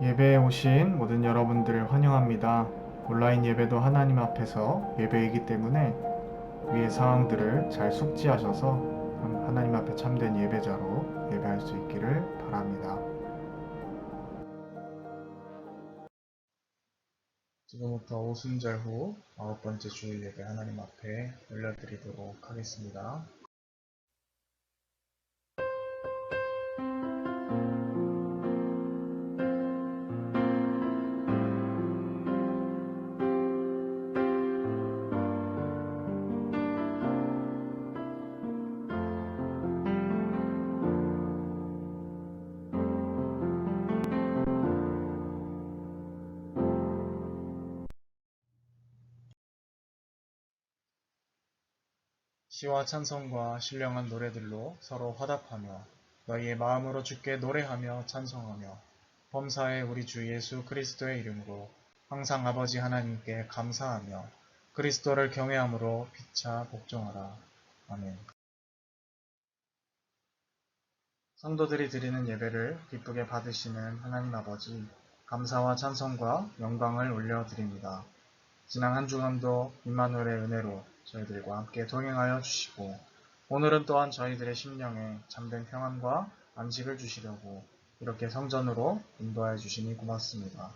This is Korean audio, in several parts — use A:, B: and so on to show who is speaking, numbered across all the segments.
A: 예배에 오신 모든 여러분들을 환영합니다. 온라인 예배도 하나님 앞에서 예배이기 때문에 위의 사항들을 잘 숙지하셔서 하나님 앞에 참된 예배자로 예배할 수 있기를 바랍니다. 지금부터 오순절 후 9번째 주일 예배 하나님 앞에 올려드리도록 하겠습니다. 시와 찬송과 신령한 노래들로 서로 화답하며 너희의 마음으로 주께 노래하며 찬송하며 범사의 우리 주 예수 그리스도의 이름으로 항상 아버지 하나님께 감사하며 그리스도를 경외함으로 피차 복종하라. 아멘. 성도들이 드리는 예배를 기쁘게 받으시는 하나님 아버지, 감사와 찬송과 영광을 올려드립니다. 지난 한 주간도 임마누엘의 은혜로 저희들과 함께 동행하여 주시고 오늘은 또한 저희들의 심령에 참된 평안과 안식을 주시려고 이렇게 성전으로 인도하여 주시니 고맙습니다.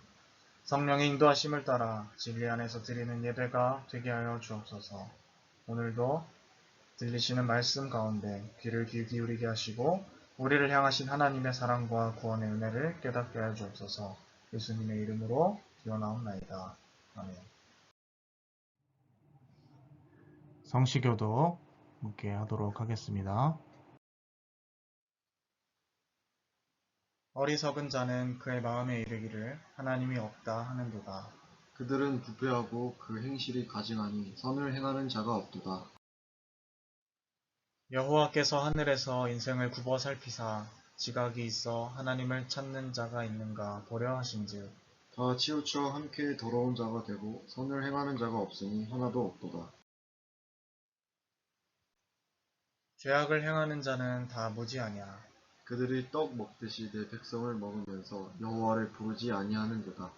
A: 성령의 인도하심을 따라 진리 안에서 드리는 예배가 되게 하여 주옵소서. 오늘도 들리시는 말씀 가운데 귀를 기울이게 하시고 우리를 향하신 하나님의 사랑과 구원의 은혜를 깨닫게 하여 주옵소서. 예수님의 이름으로 기원하옵나이다. 아멘. 성시교도 함께 하도록 하겠습니다. 어리석은 자는 그의 마음에 이르기를 하나님이 없다 하는도다.
B: 그들은 부패하고 그 행실이 가증하니 선을 행하는 자가 없도다.
A: 여호와께서 하늘에서 인생을 굽어 살피사 지각이 있어 하나님을 찾는 자가 있는가 보려 하신즉
B: 다 치우쳐 함께 더러운 자가 되고 선을 행하는 자가 없으니 하나도 없도다.
A: 죄악을 행하는 자는 다 무지하냐.
B: 그들이 떡 먹듯이 내 백성을 먹으면서 여호와를 부르지 아니하는도다.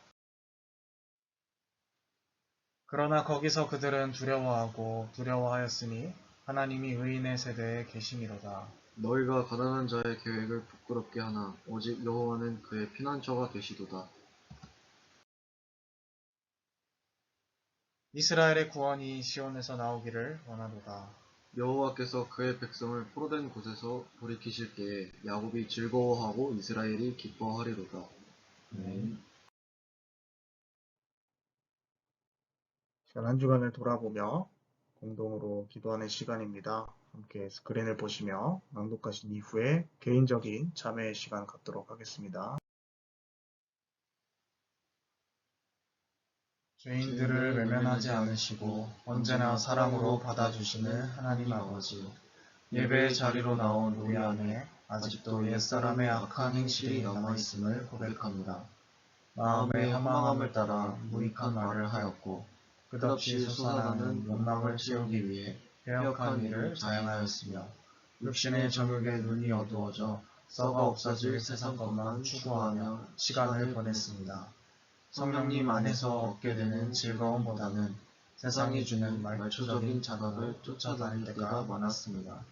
A: 그러나 거기서 그들은 두려워하고 두려워하였으니 하나님이 의인의 세대에 계심이로다.
B: 너희가 가난한 자의 계획을 부끄럽게 하나 오직 여호와는 그의 피난처가 되시도다.
A: 이스라엘의 구원이 시온에서 나오기를 원하도다.
B: 여호와께서 그의 백성을 포로된 곳에서 돌이키실 때에 야곱이 즐거워하고 이스라엘이 기뻐하리로다.
A: 지난 한 주간을 돌아보며 공동으로 기도하는 시간입니다. 함께 스크린을 보시며 낭독하신 이후에 개인적인 참회의 시간 갖도록 하겠습니다. 죄인들을 외면하지 않으시고 언제나 사랑으로 받아주시는 하나님 아버지, 예배의 자리로 나온 우리 안에 아직도 옛사람의 악한 행실이 남아있음을 고백합니다. 마음의 허망함을 따라 무익한 말을 하였고 끝없이 솟아나는 욕망을 채우기 위해 배역한 일을 자행하였으며 육신의 정욕에 눈이 어두워져 썩어 없어질 세상 것만 추구하며 시간을 보냈습니다. 성령님 안에서 얻게 되는 즐거움보다는 세상이 주는 말초적인 자각을 쫓아다닐 때가 많았습니다.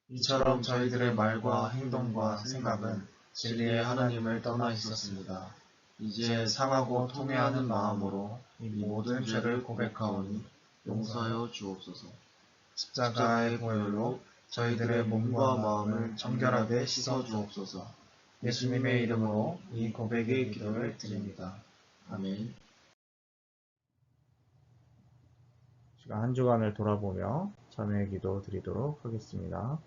A: 이처럼 저희들의 말과 행동과 생각은 진리의 하나님을 떠나 있었습니다. 이제 상하고 통회하는 마음으로 이 모든 죄를 고백하오니
B: 용서하여 주옵소서.
A: 십자가의 보혈로 저희들의 몸과 마음을 정결하게 씻어 주옵소서. 예수님의 이름으로 이 고백의 기도를 드립니다.
B: 아멘.
A: 시간 한 주간을 돌아보며 참회의 기도 드리도록 하겠습니다.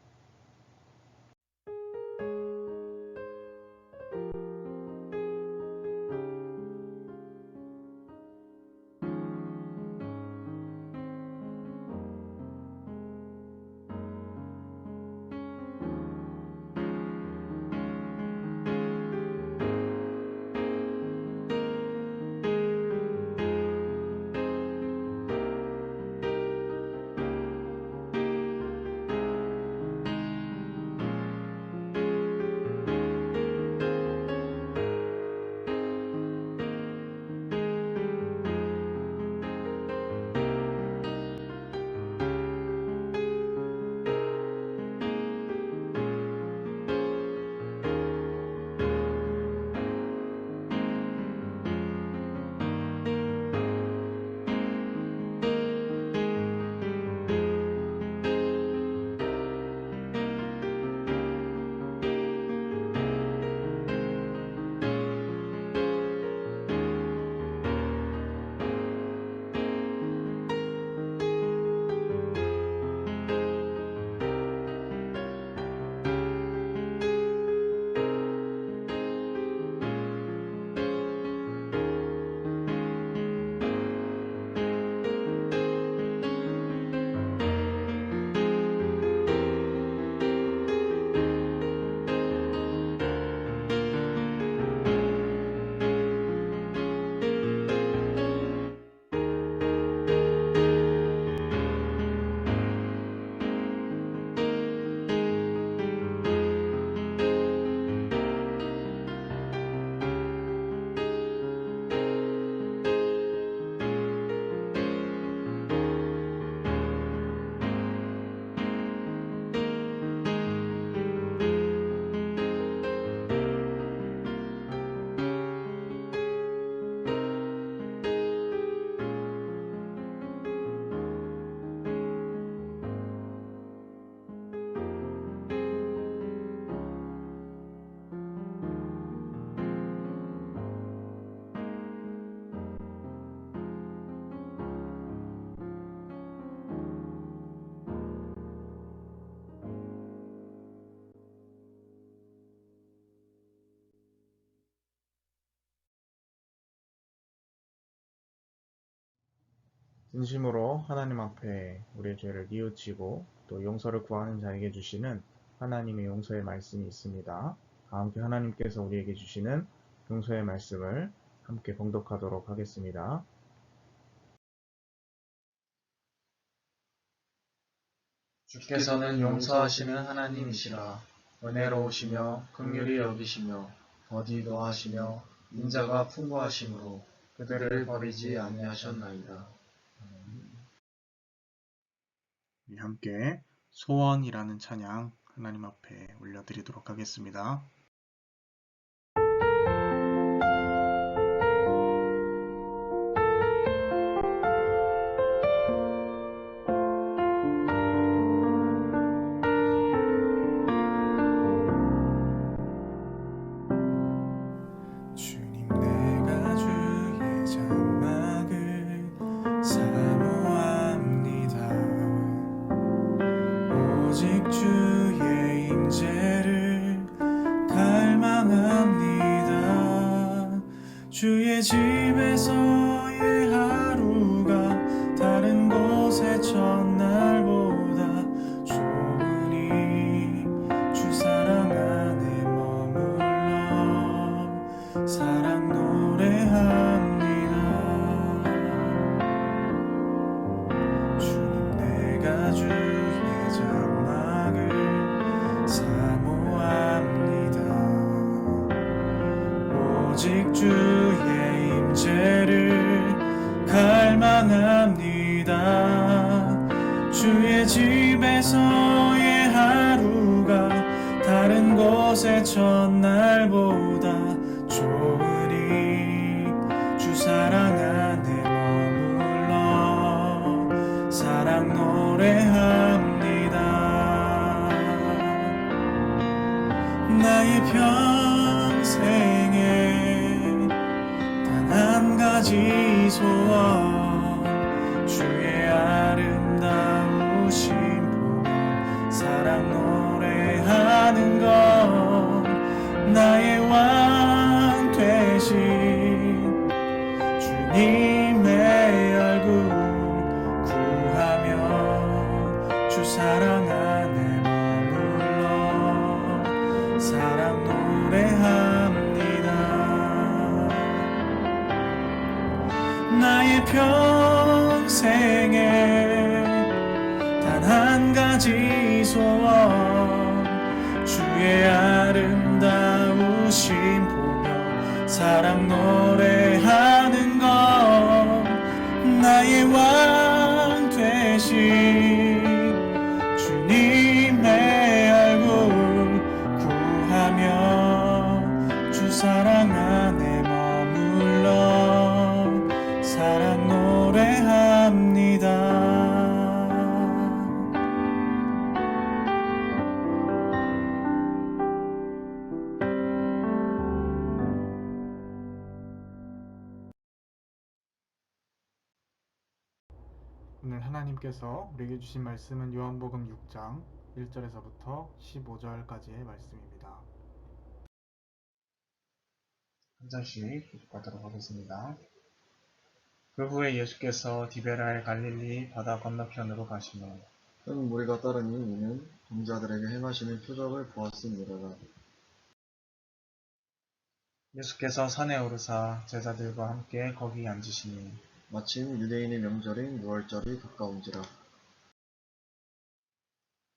A: 진심으로 하나님 앞에 우리의 죄를 뉘우치고 또 용서를 구하는 자에게 주시는 하나님의 용서의 말씀이 있습니다. 다 함께 하나님께서 우리에게 주시는 용서의 말씀을 함께 봉독하도록 하겠습니다. 주께서는 용서하시는 하나님이시라. 은혜로우시며 긍휼히 여기시며 더디 노하시며 인자가 풍부하심으로 그들을 버리지 아니하셨나이다. 함께 소원이라는 찬양 하나님 앞에 올려드리도록 하겠습니다. 주님 내가 주의 장막을 사모합니다. 오직 주의 임재를 갈망합니다. 주의 집에서의 하루가 다른 곳의 첫날보다 좋으니 주 사랑 안에 머물러 사랑 노래합니다. 주님 내가 주의 장막을 사모합니다. 오직 주의 임재를 갈망합니다. 주의 집에서의 하루가 다른 곳의 첫날보다 좋으니 주 사랑 안에 머물러 사랑 노래합니다. 나의 평생에 단 한 가지 소원 주의 아름다우신 보며 사랑 노래하는 것 나의 왕 되신 주님의 얼굴 구하며 주 사랑 안에 머물러 사랑 노래합니다. 나의 평생에 단 한 가지 소원 주의 아름다우신 보며 사랑 노래하는 것 나의 왕 되신 주님의 얼굴 구하며 주 사랑 안에 머물러 사랑 노래합니다. 오늘 하나님께서 우리에게 주신 말씀은 요한복음 6장 1절에서부터 15절까지의 말씀입니다. 한 절씩 교독하도록 하겠습니다. 그 후에 예수께서 디베라의 갈릴리 바다 건너편으로 가시며
B: 큰 무리가 따르니 이는 동자들에게 행하시는 표적을 보았음이로라.
A: 예수께서 산에 오르사 제자들과 함께 거기 앉으시니
B: 마침 유대인의 명절인 유월절이 가까운지라.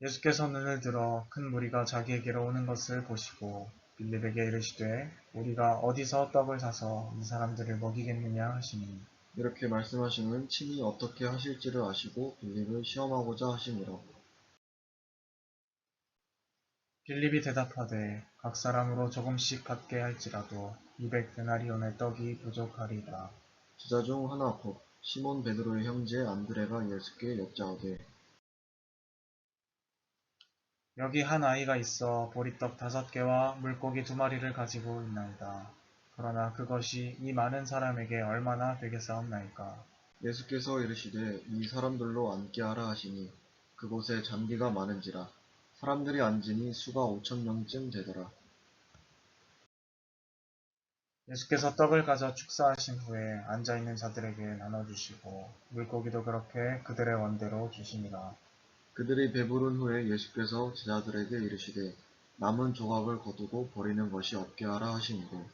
A: 예수께서 눈을 들어 큰 무리가 자기에게로 오는 것을 보시고 빌립에게 이르시되 우리가 어디서 떡을 사서 이 사람들을 먹이겠느냐 하시니
B: 이렇게 말씀하시는 친히 어떻게 하실지를 아시고 빌립을 시험하고자 하심이라.
A: 빌립이 대답하되 각 사람으로 조금씩 갖게 할지라도 200데나리온의 떡이 부족하리라.
B: 제자 중 하나 곧 시몬 베드로의 형제 안드레가 예수께 여짜오되
A: 여기 한 아이가 있어 보리떡 5개와 물고기 2마리를 가지고 있나이다. 그러나 그것이 이 많은 사람에게 얼마나 되겠사옵나이까.
B: 예수께서 이르시되 이 사람들로 앉게 하라 하시니 그곳에 잔디가 많은지라 사람들이 앉으니 수가 5,000명쯤 되더라.
A: 예수께서 떡을 가져 축사하신 후에 앉아있는 자들에게 나눠주시고 물고기도 그렇게 그들의 원대로 주시니라.
B: 그들이 배부른 후에 예수께서 제자들에게 이르시되 남은 조각을 거두고 버리는 것이 없게 하라 하시니고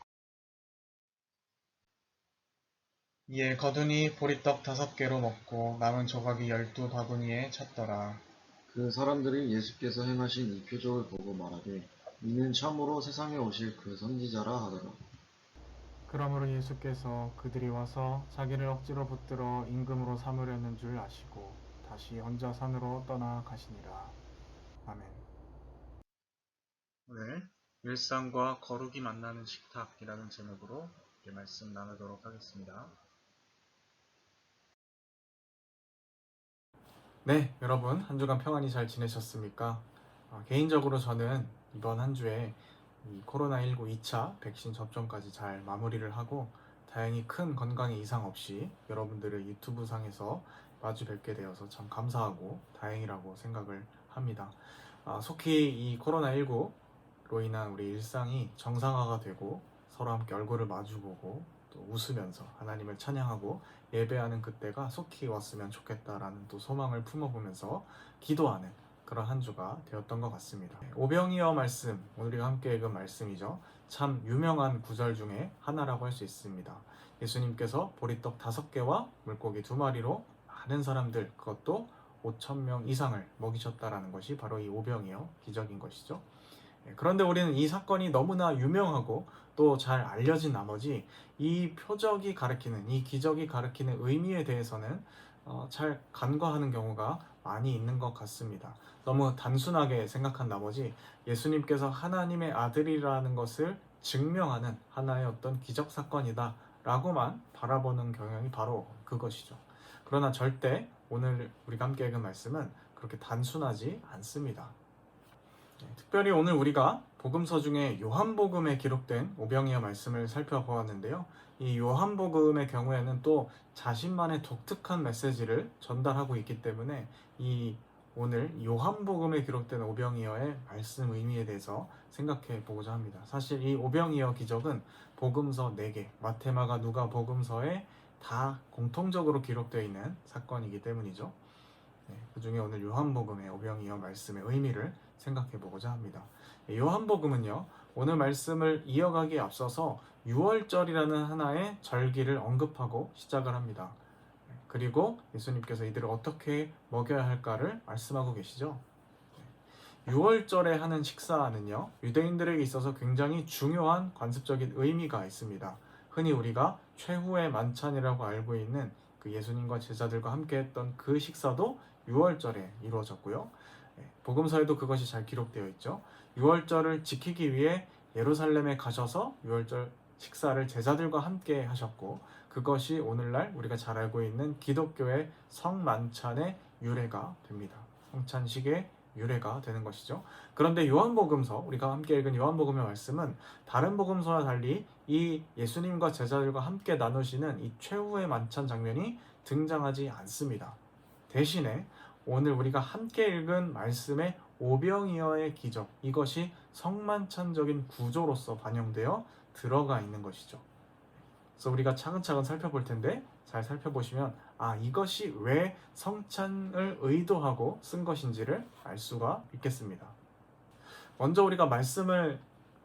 A: 이에 거두니 보리떡 5개로 먹고 남은 조각이 12바구니에 찼더라.
B: 그 사람들이 예수께서 행하신 이 표적을 보고 말하되 이는 참으로 세상에 오실 그 선지자라 하더라.
A: 그러므로 예수께서 그들이 와서 자기를 억지로 붙들어 임금으로 삼으려는 줄 아시고 다시 혼자 산으로 떠나가시니라. 아멘. 오늘 일상과 거룩이 만나는 식탁이라는 제목으로 말씀 나누도록 하겠습니다. 네, 여러분 한 주간 평안히 잘 지내셨습니까? 개인적으로 저는 이번 한 주에 이 코로나19 2차 백신 접종까지 잘 마무리를 하고 다행히 큰 건강에 이상 없이 여러분들을 유튜브 상에서 마주 뵙게 되어서 참 감사하고 다행이라고 생각을 합니다. 속히 이 코로나19로 인한 우리 일상이 정상화가 되고 서로 함께 얼굴을 마주보고 또 웃으면서 하나님을 찬양하고 예배하는 그때가 속히 왔으면 좋겠다라는 또 소망을 품어보면서 기도하는 그런 한 주가 되었던 것 같습니다. 오병이어 말씀, 우리가 함께 읽은 말씀이죠. 참 유명한 구절 중에 하나라고 할 수 있습니다. 예수님께서 보리떡 5개와 물고기 2마리로 많은 사람들, 그것도 5,000명 이상을 먹이셨다라는 것이 바로 이 오병이어 기적인 것이죠. 그런데 우리는 이 사건이 너무나 유명하고 또 잘 알려진 나머지 이 표적이 가리키는, 이 기적이 가리키는 의미에 대해서는 잘 간과하는 경우가 많이 있는 것 같습니다. 너무 단순하게 생각한 나머지 예수님께서 하나님의 아들이라는 것을 증명하는 하나의 어떤 기적 사건이다 라고만 바라보는 경향이 바로 그것이죠. 그러나 절대 오늘 우리가 함께 읽은 말씀은 그렇게 단순하지 않습니다. 특별히 오늘 우리가 복음서 중에 요한복음에 기록된 오병이어 말씀을 살펴보았는데요. 이 요한복음의 경우에는 또 자신만의 독특한 메시지를 전달하고 있기 때문에 이 오늘 요한복음에 기록된 오병이어의 말씀 의미에 대해서 생각해 보고자 합니다. 사실 이 오병이어 기적은 복음서 4개, 마태, 마가, 누가 복음서에 다 공통적으로 기록되어 있는 사건이기 때문이죠. 그 중에 오늘 요한복음의 오병이어 말씀의 의미를 생각해 보고자 합니다. 요한복음은요, 오늘 말씀을 이어가기에 앞서서 6월절이라는 하나의 절기를 언급하고 시작을 합니다. 그리고 예수님께서 이들을 어떻게 먹여야 할까를 말씀하고 계시죠. 6월절에 하는 식사는요, 유대인들에게 있어서 굉장히 중요한 관습적인 의미가 있습니다. 흔히 우리가 최후의 만찬이라고 알고 있는 그 예수님과 제자들과 함께 했던 그 식사도 6월절에 이루어졌고요. 복음서에도 그것이 잘 기록되어 있죠. 6월절을 지키기 위해 예루살렘에 가셔서 6월절 식사를 제자들과 함께 하셨고, 그것이 오늘날 우리가 잘 알고 있는 기독교의 성만찬의 유래가 됩니다. 성찬식의 유래가 되는 것이죠. 그런데 요한복음서, 우리가 함께 읽은 요한복음의 말씀은 다른 복음서와 달리 이 예수님과 제자들과 함께 나누시는 이 최후의 만찬 장면이 등장하지 않습니다. 대신에 오늘 우리가 함께 읽은 말씀의 오병이어의 기적, 이것이 성만찬적인 구조로서 반영되어 들어가 있는 것이죠. 그래서 우리가 차근차근 살펴볼 텐데, 잘 살펴보시면 이것이 왜 성찬을 의도하고 쓴 것인지를 알 수가 있겠습니다. 먼저 우리가 말씀을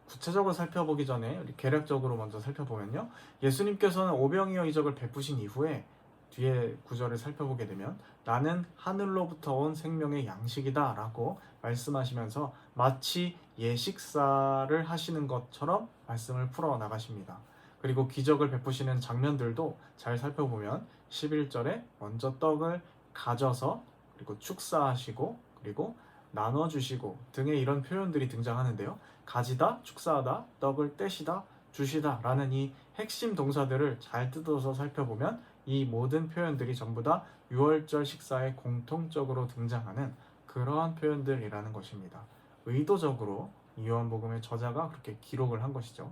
A: 구체적으로 살펴보기 전에 우리 개략적으로 먼저 살펴보면요, 예수님께서는 오병이어 이적을 베푸신 이후에 뒤에 구절을 살펴보게 되면 나는 하늘로부터 온 생명의 양식이다 라고 말씀하시면서 마치 예식사를 하시는 것처럼 말씀을 풀어 나가십니다. 그리고 기적을 베푸시는 장면들도 잘 살펴보면 11절에 먼저 떡을 가져서 그리고 축사하시고 그리고 나눠주시고 등의 이런 표현들이 등장하는데요. 가지다, 축사하다, 떡을 떼시다, 주시다 라는 이 핵심 동사들을 잘 뜯어서 살펴보면 이 모든 표현들이 전부 다 6월절 식사에 공통적으로 등장하는 그러한 표현들이라는 것입니다. 의도적으로 요한복음의 저자가 그렇게 기록을 한 것이죠.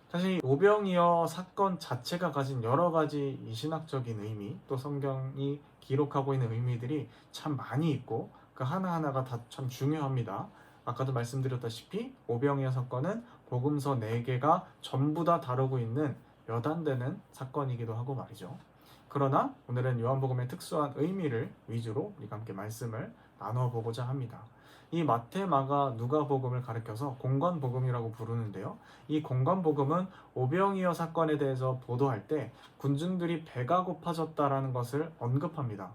A: 사실 오병이어 사건 자체가 가진 여러 가지 이 신학적인 의미, 또 성경이 기록하고 있는 의미들이 참 많이 있고 그 하나하나가 다 참 중요합니다. 아까도 말씀드렸다시피 오병이어 사건은 복음서 4개가 전부 다 다루고 있는 몇 안 되는 사건이기도 하고 말이죠. 그러나 오늘은 요한복음의 특수한 의미를 위주로 우리가 함께 말씀을 나누어 보고자 합니다. 이 마태, 마가, 누가복음을 가리켜서 공관복음이라고 부르는데요. 이 공관복음은 오병이어 사건에 대해서 보도할 때 군중들이 배가 고파졌다라는 것을 언급합니다.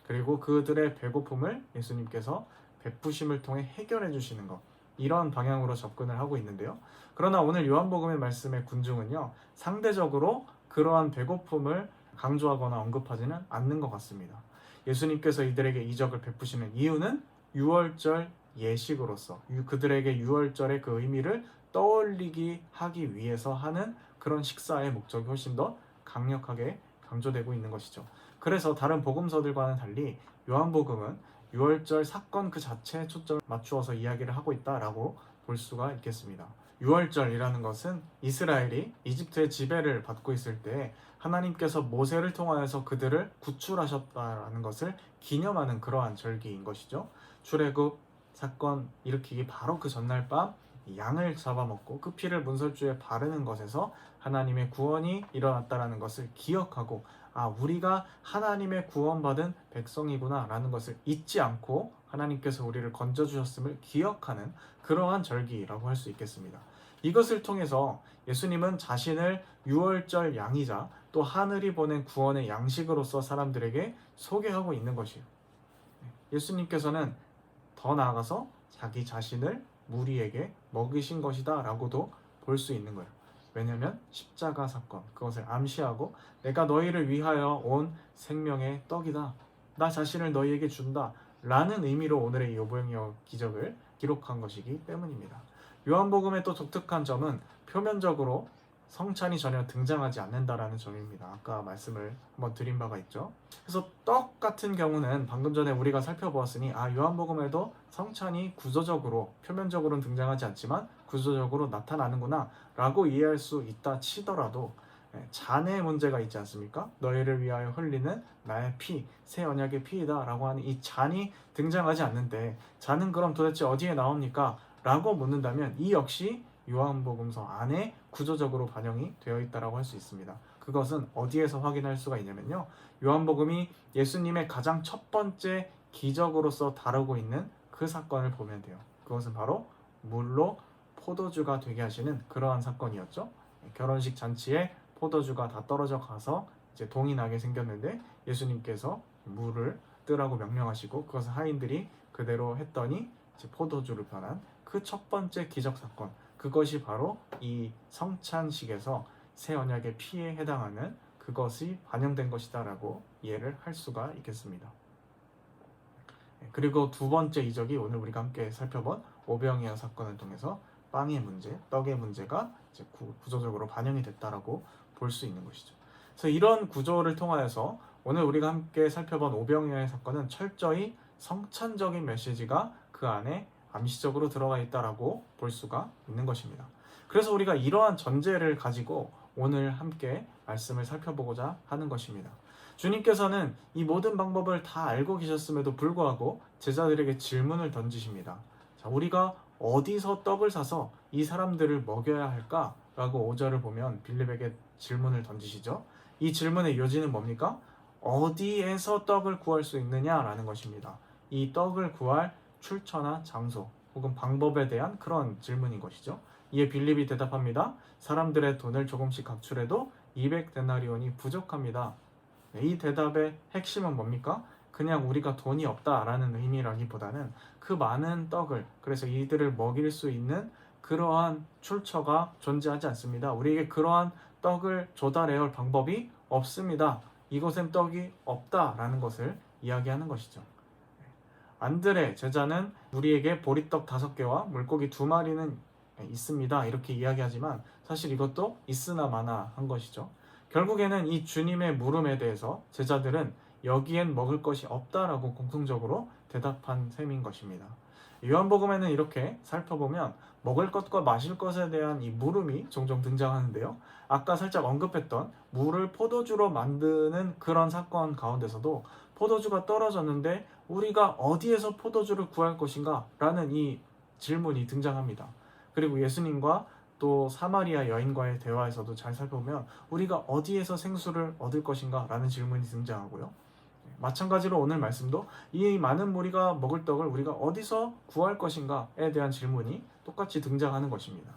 A: 그리고 그들의 배고픔을 예수님께서 베푸심을 통해 해결해 주시는 것, 이런 방향으로 접근을 하고 있는데요. 그러나 오늘 요한복음의 말씀의 군중은요, 상대적으로 그러한 배고픔을 강조하거나 언급하지는 않는 것 같습니다. 예수님께서 이들에게 이적을 베푸시는 이유는 유월절 예식으로서 그들에게 유월절의 그 의미를 떠올리게 하기 위해서 하는 그런 식사의 목적이 훨씬 더 강력하게 강조되고 있는 것이죠. 그래서 다른 복음서들과는 달리 요한복음은 유월절 사건 그 자체에 초점을 맞추어서 이야기를 하고 있다라고 볼 수가 있겠습니다. 유월절이라는 것은 이스라엘이 이집트의 지배를 받고 있을 때 하나님께서 모세를 통하여서 그들을 구출하셨다라는 것을 기념하는 그러한 절기인 것이죠. 출애굽 사건 일으키기 바로 그 전날 밤 양을 잡아먹고 그 피를 문설주에 바르는 것에서 하나님의 구원이 일어났다라는 것을 기억하고 우리가 하나님의 구원받은 백성이구나 라는 것을 잊지 않고 하나님께서 우리를 건져주셨음을 기억하는 그러한 절기라고 할 수 있겠습니다. 이것을 통해서 예수님은 자신을 유월절 양이자 또 하늘이 보낸 구원의 양식으로서 사람들에게 소개하고 있는 것이에요. 예수님께서는 더 나아가서 자기 자신을 무리에게 먹이신 것이다 라고도 볼 수 있는 거예요. 왜냐하면 십자가 사건, 그것을 암시하고 내가 너희를 위하여 온 생명의 떡이다, 나 자신을 너희에게 준다 라는 의미로 오늘의 오병이어 기적을 기록한 것이기 때문입니다. 요한복음의 또 독특한 점은 표면적으로 성찬이 전혀 등장하지 않는다라는 점입니다. 아까 말씀을 한번 드린 바가 있죠. 그래서 떡 같은 경우는 방금 전에 우리가 살펴보았으니 요한복음에도 성찬이 구조적으로 표면적으로는 등장하지 않지만 구조적으로 나타나는구나 라고 이해할 수 있다 치더라도 잔의 문제가 있지 않습니까? 너희를 위하여 흘리는 나의 피, 새 언약의 피이다 라고 하는 이 잔이 등장하지 않는데 잔은 그럼 도대체 어디에 나옵니까? 라고 묻는다면 이 역시 요한복음서 안에 구조적으로 반영이 되어 있다고 할 수 있습니다. 그것은 어디에서 확인할 수가 있냐면요, 요한복음이 예수님의 가장 첫 번째 기적으로서 다루고 있는 그 사건을 보면 돼요. 그것은 바로 물로 포도주가 되게 하시는 그러한 사건이었죠. 결혼식 잔치에 포도주가 다 떨어져 가서 이제 동이 나게 생겼는데 예수님께서 물을 뜨라고 명령하시고 그것을 하인들이 그대로 했더니 이제 포도주로 변한 그 첫 번째 기적 사건, 그것이 바로 이 성찬식에서 새 언약의 피에 해당하는 그것이 반영된 것이다 라고 이해를 할 수가 있겠습니다. 그리고 두 번째 이적이 오늘 우리가 함께 살펴본 오병이어 사건을 통해서 빵의 문제, 떡의 문제가 이제 구조적으로 반영이 됐다라고 볼 수 있는 것이죠. 그래서 이런 구조를 통하여서 오늘 우리가 함께 살펴본 오병이어의 사건은 철저히 성찬적인 메시지가 그 안에 암시적으로 들어가 있다라고 볼 수가 있는 것입니다. 그래서 우리가 이러한 전제를 가지고 오늘 함께 말씀을 살펴보고자 하는 것입니다. 주님께서는 이 모든 방법을 다 알고 계셨음에도 불구하고 제자들에게 질문을 던지십니다. 자, 우리가 어디서 떡을 사서 이 사람들을 먹여야 할까? 라고 5절을 보면 빌립에게 질문을 던지시죠. 이 질문의 요지는 뭡니까? 어디에서 떡을 구할 수 있느냐라는 것입니다. 이 떡을 구할 출처나 장소 혹은 방법에 대한 그런 질문인 것이죠. 이에 빌립이 대답합니다. 사람들의 돈을 조금씩 각출해도 200데나리온이 부족합니다. 이 대답의 핵심은 뭡니까? 그냥 우리가 돈이 없다라는 의미라기보다는 그 많은 떡을, 그래서 이들을 먹일 수 있는 그러한 출처가 존재하지 않습니다. 우리에게 그러한 떡을 조달해야 할 방법이 없습니다. 이곳엔 떡이 없다라는 것을 이야기하는 것이죠. 안드레 제자는 우리에게 보리떡 5개와 물고기 2마리는 있습니다. 이렇게 이야기하지만 사실 이것도 있으나 마나 한 것이죠. 결국에는 이 주님의 물음에 대해서 제자들은 여기엔 먹을 것이 없다라고 공통적으로 대답한 셈인 것입니다. 요한복음에는 이렇게 살펴보면 먹을 것과 마실 것에 대한 이 물음이 종종 등장하는데요. 아까 살짝 언급했던 물을 포도주로 만드는 그런 사건 가운데서도 포도주가 떨어졌는데 우리가 어디에서 포도주를 구할 것인가? 라는 이 질문이 등장합니다. 그리고 예수님과 또 사마리아 여인과의 대화에서도 잘 살펴보면 우리가 어디에서 생수를 얻을 것인가 라는 질문이 등장하고요. 마찬가지로 오늘 말씀도 이 많은 무리가 먹을 떡을 우리가 어디서 구할 것인가에 대한 질문이 똑같이 등장하는 것입니다.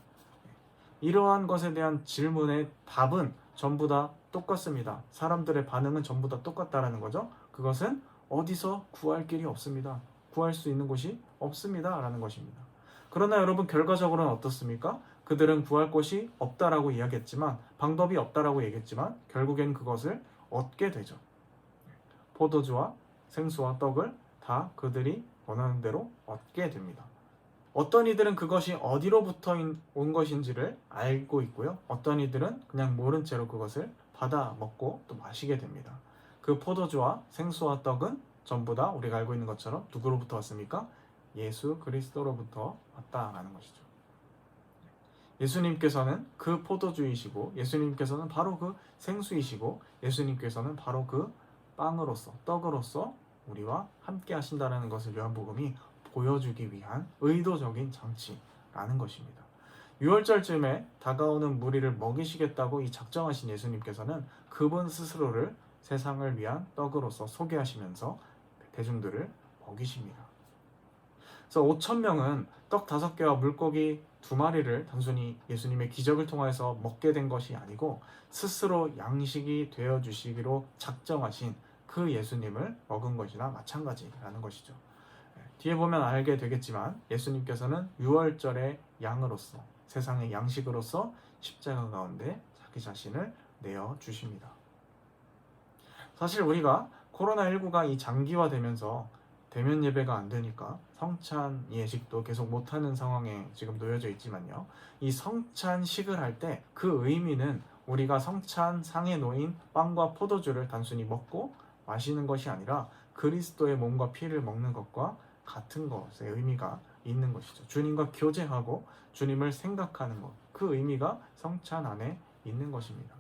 A: 이러한 것에 대한 질문의 답은 전부 다 똑같습니다. 사람들의 반응은 전부 다 똑같다라는 거죠. 그것은 어디서 구할 길이 없습니다. 구할 수 있는 곳이 없습니다. 라는 것입니다. 그러나 여러분 결과적으로는 어떻습니까? 그들은 구할 곳이 없다라고 이야기했지만 방법이 없다라고 얘기했지만 결국엔 그것을 얻게 되죠. 포도주와 생수와 떡을 다 그들이 원하는 대로 얻게 됩니다. 어떤 이들은 그것이 어디로부터 온 것인지를 알고 있고요. 어떤 이들은 그냥 모른 채로 그것을 받아 먹고 또 마시게 됩니다. 그 포도주와 생수와 떡은 전부 다 우리가 알고 있는 것처럼 누구로부터 왔습니까? 예수 그리스도로부터 왔다라는 것이죠. 예수님께서는 그 포도주이시고 예수님께서는 바로 그 생수이시고 예수님께서는 바로 그 빵으로서 떡으로서 우리와 함께 하신다는 것을 요한복음이 보여주기 위한 의도적인 장치라는 것입니다. 6월절쯤에 다가오는 무리를 먹이시겠다고 이 작정하신 예수님께서는 그분 스스로를 세상을 위한 떡으로서 소개하시면서 대중들을 먹이십니다. 그래서 5,000명은 떡 5개와 물고기 2마리를 단순히 예수님의 기적을 통해서 먹게 된 것이 아니고 스스로 양식이 되어주시기로 작정하신 그 예수님을 먹은 것이나 마찬가지라는 것이죠. 뒤에 보면 알게 되겠지만 예수님께서는 6월절의 양으로서 세상의 양식으로서 십자가 가운데 자기 자신을 내어주십니다. 사실 우리가 코로나19가 이 장기화되면서 대면 예배가 안 되니까 성찬 예식도 계속 못하는 상황에 지금 놓여져 있지만요. 이 성찬식을 할 때 그 의미는 우리가 성찬 상에 놓인 빵과 포도주를 단순히 먹고 마시는 것이 아니라 그리스도의 몸과 피를 먹는 것과 같은 것의 의미가 있는 것이죠. 주님과 교제하고 주님을 생각하는 것, 그 의미가 성찬 안에 있는 것입니다.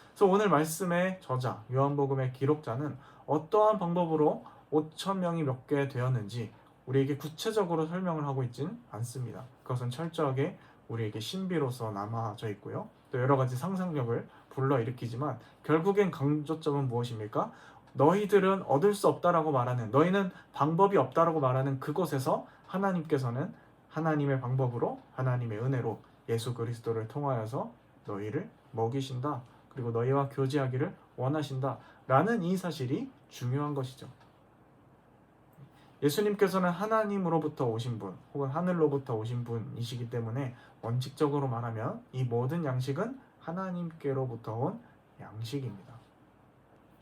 A: 그래서 오늘 말씀의 저자, 요한복음의 기록자는 어떠한 방법으로 5,000명이 먹게 되었는지 우리에게 구체적으로 설명을 하고 있지는 않습니다. 그것은 철저하게 우리에게 신비로서 남아져 있고요. 또 여러 가지 상상력을 불러일으키지만 결국엔 강조점은 무엇입니까? 너희들은 얻을 수 없다라고 말하는, 너희는 방법이 없다라고 말하는 그곳에서 하나님께서는 하나님의 방법으로, 하나님의 은혜로 예수 그리스도를 통하여서 너희를 먹이신다. 그리고 너희와 교제하기를 원하신다. 라는 이 사실이 중요한 것이죠. 예수님께서는 하나님으로부터 오신 분, 혹은 하늘로부터 오신 분이시기 때문에 원칙적으로 말하면 이 모든 양식은 하나님께로부터 온 양식입니다.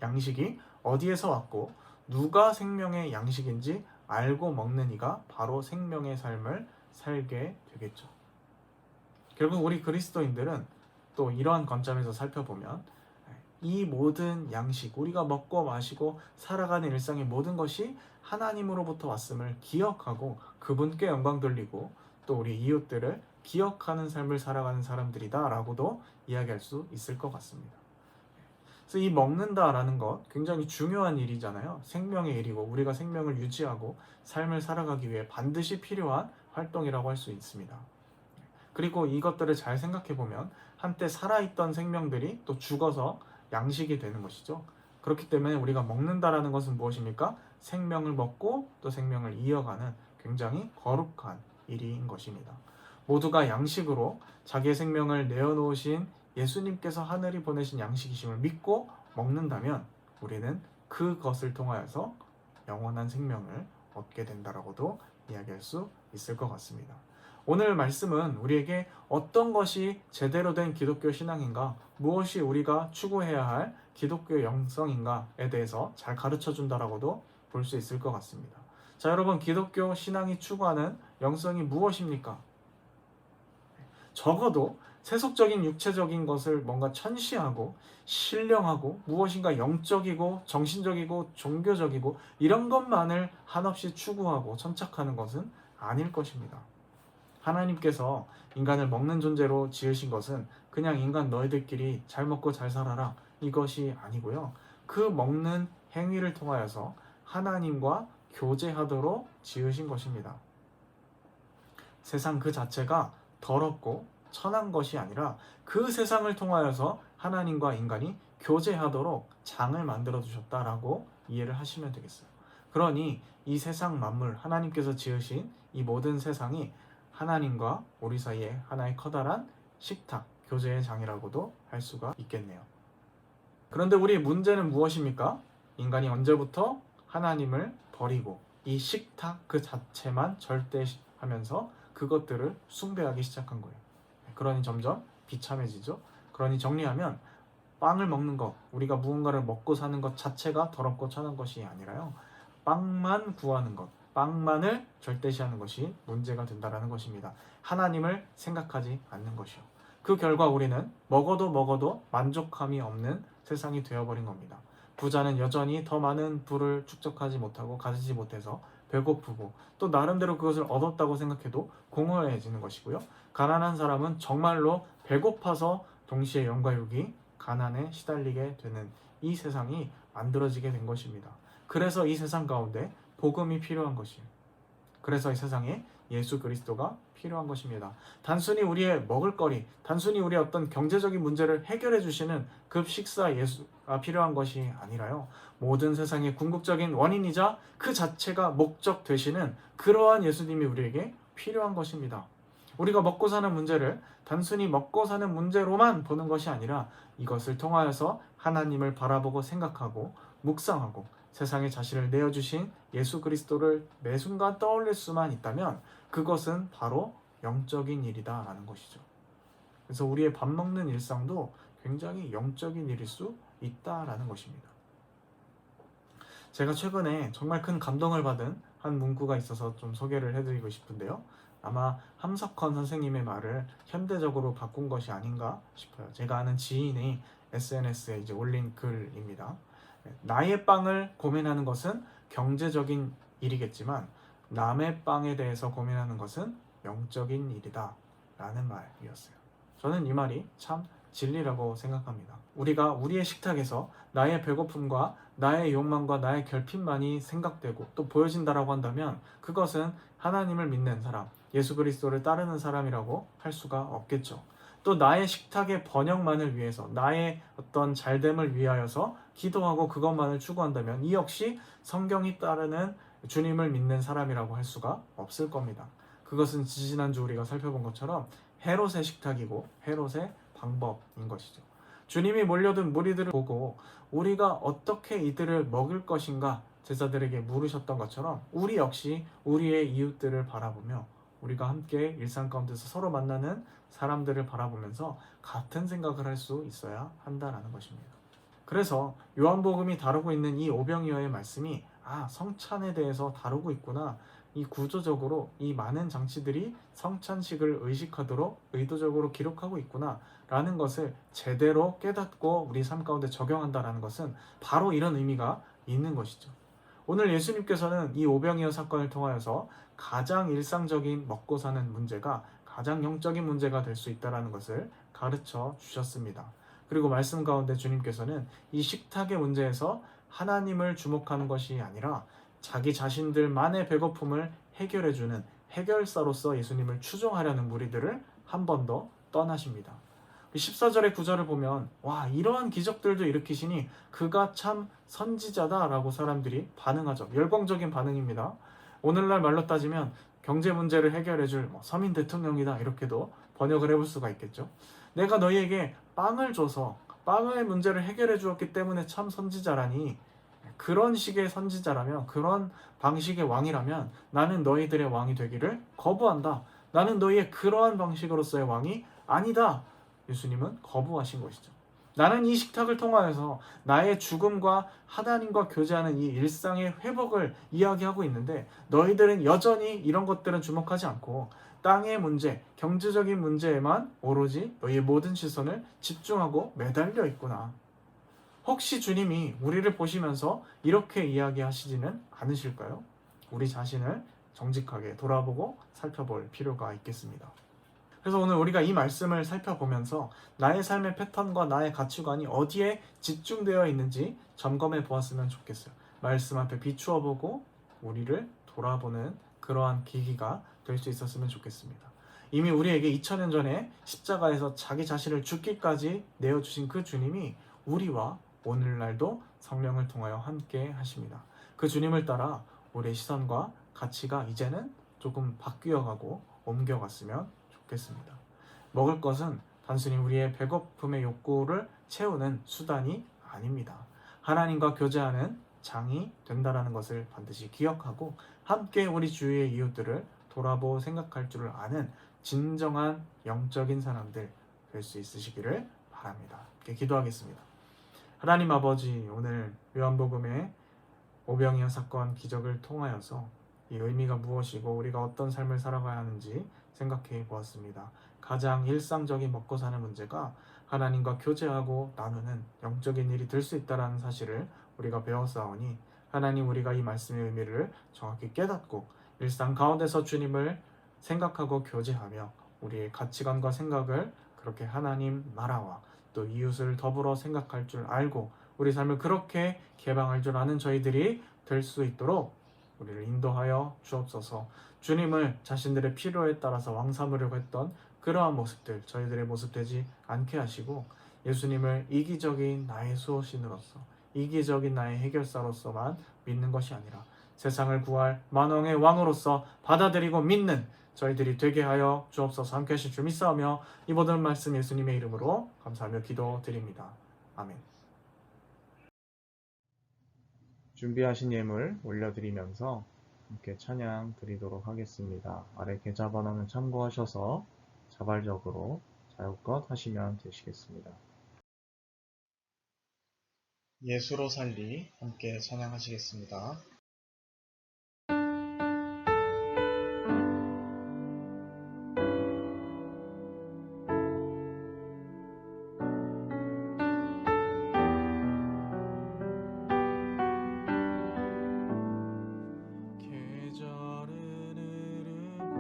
A: 양식이 어디에서 왔고 누가 생명의 양식인지 알고 먹는 이가 바로 생명의 삶을 살게 되겠죠. 결국 우리 그리스도인들은 또 이러한 관점에서 살펴보면 이 모든 양식, 우리가 먹고 마시고 살아가는 일상의 모든 것이 하나님으로부터 왔음을 기억하고 그분께 영광 돌리고 또 우리 이웃들을 기억하는 삶을 살아가는 사람들이다 라고도 이야기할 수 있을 것 같습니다. 그래서 이 먹는다라는 것 굉장히 중요한 일이잖아요. 생명의 일이고 우리가 생명을 유지하고 삶을 살아가기 위해 반드시 필요한 활동이라고 할 수 있습니다. 그리고 이것들을 잘 생각해보면 한때 살아있던 생명들이 또 죽어서 양식이 되는 것이죠. 그렇기 때문에 우리가 먹는다라는 것은 무엇입니까? 생명을 먹고 또 생명을 이어가는 굉장히 거룩한 일인 것입니다. 모두가 양식으로 자기의 생명을 내어놓으신 예수님께서 하늘이 보내신 양식이심을 믿고 먹는다면 우리는 그것을 통하여서 영원한 생명을 얻게 된다라고도 이야기할 수 있을 것 같습니다. 오늘 말씀은 우리에게 어떤 것이 제대로 된 기독교 신앙인가, 무엇이 우리가 추구해야 할 기독교 영성인가에 대해서 잘 가르쳐 준다라고도 볼 수 있을 것 같습니다. 자, 여러분, 기독교 신앙이 추구하는 영성이 무엇입니까? 적어도 세속적인 육체적인 것을 뭔가 천시하고 신령하고 무엇인가 영적이고 정신적이고 종교적이고 이런 것만을 한없이 추구하고 천착하는 것은 아닐 것입니다. 하나님께서 인간을 먹는 존재로 지으신 것은 그냥 인간 너희들끼리 잘 먹고 잘 살아라 이것이 아니고요. 그 먹는 행위를 통하여서 하나님과 교제하도록 지으신 것입니다.
C: 세상 그 자체가 더럽고 천한 것이 아니라 그 세상을 통하여서 하나님과 인간이 교제하도록 장을 만들어 두셨다라고 이해를 하시면 되겠어요. 그러니 이 세상 만물, 하나님께서 지으신 이 모든 세상이 하나님과 우리 사이에 하나의 커다란 식탁, 교제의 장이라고도 할 수가 있겠네요. 그런데 우리의 문제는 무엇입니까? 인간이 언제부터 하나님을 버리고 이 식탁 그 자체만 절대하면서 그것들을 숭배하기 시작한 거예요. 그러니 점점 비참해지죠. 그러니 정리하면 빵을 먹는 것, 우리가 무언가를 먹고 사는 것 자체가 더럽고 천한 것이 아니라요. 빵만 구하는 것, 빵만을 절대시하는 것이 문제가 된다는 것입니다. 하나님을 생각하지 않는 것이요. 그 결과 우리는 먹어도 만족함이 없는 세상이 되어버린 겁니다. 부자는 여전히 더 많은 부를 축적하지 못하고 가지지 못해서 배고프고 또 나름대로 그것을 얻었다고 생각해도 공허해지는 것이고요. 가난한 사람은 정말로 배고파서 동시에 영과 육이 가난에 시달리게 되는 이 세상이 만들어지게 된 것입니다. 그래서 이 세상 가운데 복음이 필요한 것이에요. 그래서 이 세상에 예수 그리스도가 필요한 것입니다. 단순히 우리의 먹을거리, 단순히 우리의 어떤 경제적인 문제를 해결해 주시는 급식사 예수가 필요한 것이 아니라요. 모든 세상의 궁극적인 원인이자 그 자체가 목적 되시는 그러한 예수님이 우리에게 필요한 것입니다. 우리가 먹고 사는 문제를 단순히 먹고 사는 문제로만 보는 것이 아니라 이것을 통하여서 하나님을 바라보고 생각하고 묵상하고 세상에 자신을 내어주신 예수 그리스도를 매 순간 떠올릴 수만 있다면 그것은 바로 영적인 일이다라는 것이죠. 그래서 우리의 밥 먹는 일상도 굉장히 영적인 일일 수 있다라는 것입니다. 제가 최근에 정말 큰 감동을 받은 한 문구가 있어서 좀 소개를 해드리고 싶은데요. 아마 함석헌 선생님의 말을 현대적으로 바꾼 것이 아닌가 싶어요. 제가 아는 지인이 SNS에 이제 올린 글입니다. 나의 빵을 고민하는 것은 경제적인 일이겠지만 남의 빵에 대해서 고민하는 것은 영적인 일이다 라는 말이었어요. 저는 이 말이 참 진리라고 생각합니다. 우리가 우리의 식탁에서 나의 배고픔과 나의 욕망과 나의 결핍만이 생각되고 또 보여진다라고 한다면 그것은 하나님을 믿는 사람, 예수 그리스도를 따르는 사람이라고 할 수가 없겠죠. 또 나의 식탁의 번영만을 위해서 나의 어떤 잘됨을 위하여서 기도하고 그것만을 추구한다면 이 역시 성경이 따르는 주님을 믿는 사람이라고 할 수가 없을 겁니다. 그것은 지지난주 우리가 살펴본 것처럼 헤롯의 식탁이고 헤롯의 방법인 것이죠. 주님이 몰려든 무리들을 보고 우리가 어떻게 이들을 먹일 것인가 제자들에게 물으셨던 것처럼 우리 역시 우리의 이웃들을 바라보며 우리가 함께 일상 가운데서 서로 만나는 사람들을 바라보면서 같은 생각을 할 수 있어야 한다는 것입니다. 그래서 요한복음이 다루고 있는 이 오병이어의 말씀이 성찬에 대해서 다루고 있구나. 이 구조적으로 이 많은 장치들이 성찬식을 의식하도록 의도적으로 기록하고 있구나 라는 것을 제대로 깨닫고 우리 삶 가운데 적용한다는 것은 바로 이런 의미가 있는 것이죠. 오늘 예수님께서는 이 오병이어 사건을 통하여서 가장 일상적인 먹고 사는 문제가 가장 영적인 문제가 될 수 있다는 것을 가르쳐 주셨습니다. 그리고 말씀 가운데 주님께서는 이 식탁의 문제에서 하나님을 주목하는 것이 아니라 자기 자신들만의 배고픔을 해결해주는 해결사로서 예수님을 추종하려는 무리들을 한 번 더 떠나십니다. 14절의 구절을 보면 이러한 기적들도 일으키시니 그가 참 선지자다라고 사람들이 반응하죠. 열광적인 반응입니다. 오늘날 말로 따지면 경제 문제를 해결해줄 서민 대통령이다 이렇게도 번역을 해볼 수가 있겠죠. 내가 너희에게 빵을 줘서 빵의 문제를 해결해 주었기 때문에 참 선지자라니 그런 식의 선지자라면 그런 방식의 왕이라면 나는 너희들의 왕이 되기를 거부한다. 나는 너희의 그러한 방식으로서의 왕이 아니다. 예수님은 거부하신 것이죠. 나는 이 식탁을 통하여서 나의 죽음과 하나님과 교제하는 이 일상의 회복을 이야기하고 있는데 너희들은 여전히 이런 것들은 주목하지 않고 땅의 문제, 경제적인 문제에만 오로지 너희의 모든 시선을 집중하고 매달려 있구나. 혹시 주님이 우리를 보시면서 이렇게 이야기하시지는 않으실까요? 우리 자신을 정직하게 돌아보고 살펴볼 필요가 있겠습니다. 그래서 오늘 우리가 이 말씀을 살펴보면서 나의 삶의 패턴과 나의 가치관이 어디에 집중되어 있는지 점검해 보았으면 좋겠어요. 말씀 앞에 비추어 보고 우리를 돌아보는 그러한 계기가 될 수 있었으면 좋겠습니다. 이미 우리에게 2000년 전에 십자가에서 자기 자신을 죽기까지 내어주신 그 주님이 우리와 오늘날도 성령을 통하여 함께 하십니다. 그 주님을 따라 우리의 시선과 가치가 이제는 조금 바뀌어가고 옮겨갔으면 좋겠습니다. 먹을 것은 단순히 우리의 배고픔의 욕구를 채우는 수단이 아닙니다. 하나님과 교제하는 장이 된다라는 것을 반드시 기억하고 함께 우리 주위의 이웃들을 돌아보고 생각할 줄을 아는 진정한 영적인 사람들 될 수 있으시기를 바랍니다. 이렇게 기도하겠습니다. 하나님 아버지, 오늘 요한복음의 오병이어 사건 기적을 통하여서 이 의미가 무엇이고 우리가 어떤 삶을 살아가야 하는지 생각해 보았습니다. 가장 일상적인 먹고 사는 문제가 하나님과 교제하고 나누는 영적인 일이 될 수 있다는 사실을 우리가 배웠사오니 하나님, 우리가 이 말씀의 의미를 정확히 깨닫고 일상 가운데서 주님을 생각하고 교제하며 우리의 가치관과 생각을 그렇게 하나님 나라와 또 이웃을 더불어 생각할 줄 알고 우리 삶을 그렇게 개방할 줄 아는 저희들이 될 수 있도록 우리를 인도하여 주옵소서. 주님을 자신들의 필요에 따라서 왕삼으려고 했던 그러한 모습들 저희들의 모습 되지 않게 하시고 예수님을 이기적인 나의 수호신으로서 이기적인 나의 해결사로서만 믿는 것이 아니라 세상을 구할 만왕의 왕으로서 받아들이고 믿는 저희들이 되게 하여 주옵소서. 함께 하실 줄 믿사오며 이 모든 말씀 예수님의 이름으로 감사하며 기도드립니다. 아멘. 준비하신 예물 올려드리면서 함께 찬양 드리도록 하겠습니다. 아래 계좌번호는 참고하셔서 자발적으로 자유껏 하시면 되시겠습니다.
A: 예수로 살리 함께 찬양하시겠습니다.
C: 계절은 흐르고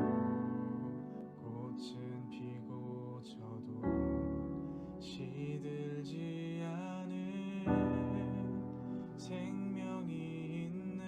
C: 꽃은 피고 져도 시들지 않은 생명이 있네.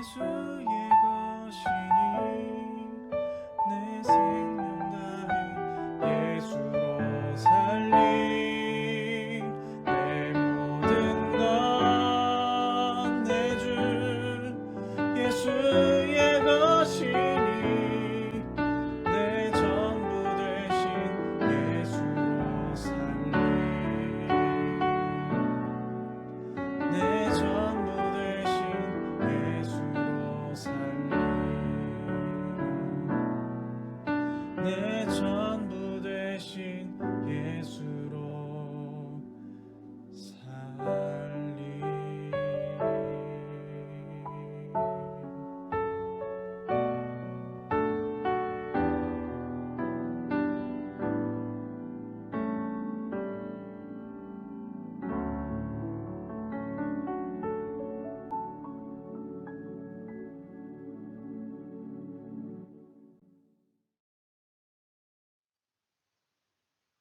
C: 예수의 것이니 내 생명 다해 예수로 살리 내 모든 건 내 주 예수의 것이니 내 전부 되신 예수로 살리 내 전부 되신 예수로 살리 내 전부 되신 예수로 살리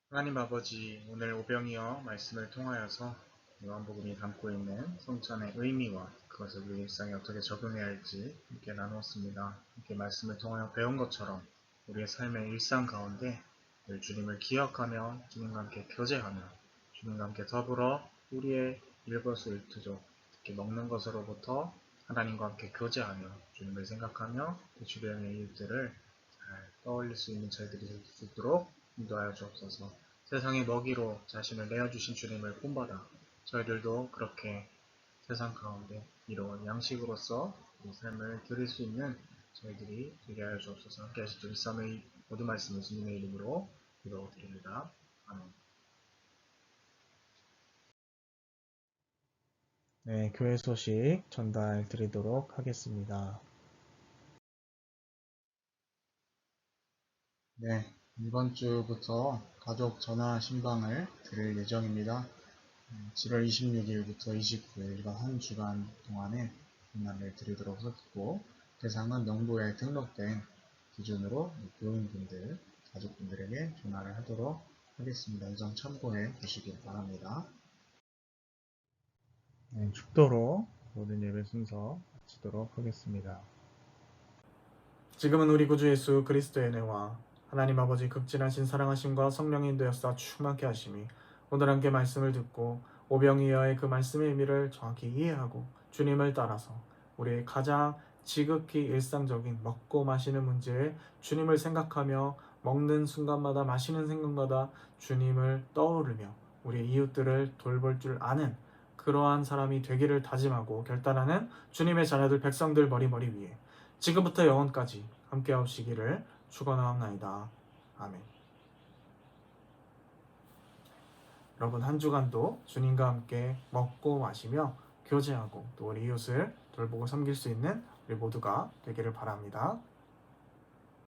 A: 하나님 아버지, 오늘 오병이어 말씀을 통하여서 요한복음이 담고 있는 성찬의 의미와 그것을 우리 일상에 어떻게 적용해야 할지 함께 나누었습니다. 이렇게 말씀을 통하여 배운 것처럼 우리의 삶의 일상 가운데 늘 주님을 기억하며 주님과 함께 교제하며 주님과 함께 더불어 우리의 일거수일투족, 특히 먹는 것으로부터 하나님과 함께 교제하며 주님을 생각하며 그 주변의 이웃들을 잘 떠올릴 수 있는 저희들이 될 수 있도록 인도하여 주옵소서. 세상의 먹이로 자신을 내어주신 주님을 본받아 저희들도 그렇게 세상 가운데 이로운 양식으로서 이 삶을 드릴 수 있는 저희들이 되게 하여 주옵소서. 함께 하시죠. 일삼의 모든 말씀 예수님의 이름으로 기도드립니다. 아멘. 네, 교회 소식 전달 드리도록 하겠습니다. 네, 이번 주부터 가족 전화 신방을 드릴 예정입니다. 7월 26일부터 29일과 한 주간 동안에 전화를 드리도록 하겠고, 대상은 농부에 등록된 기준으로 교인분들, 가족분들에게 전화를 하도록 하겠습니다. 이 점 참고해 주시길 바랍니다. 네, 축도로 모든 예배 순서 마치도록 하겠습니다.
C: 지금은 우리 구주 예수 그리스도의 은혜와 하나님 아버지 극진하신 사랑하심과 성령의 인도였사 충만케 하심이 오늘 함께 말씀을 듣고 오병이어의 그 말씀의 의미를 정확히 이해하고 주님을 따라서 우리의 가장 지극히 일상적인 먹고 마시는 문제에 주님을 생각하며 먹는 순간마다 마시는 생각마다 주님을 떠오르며 우리 이웃들을 돌볼 줄 아는 그러한 사람이 되기를 다짐하고 결단하는 주님의 자녀들 백성들 머리머리 위에 지금부터 영원까지 함께하시기를 축원하옵나이다. 아멘. 여러분 한 주간도 주님과 함께 먹고 마시며 교제하고 또 우리 이웃을 돌보고 섬길 수 있는 우리 모두가 되기를 바랍니다.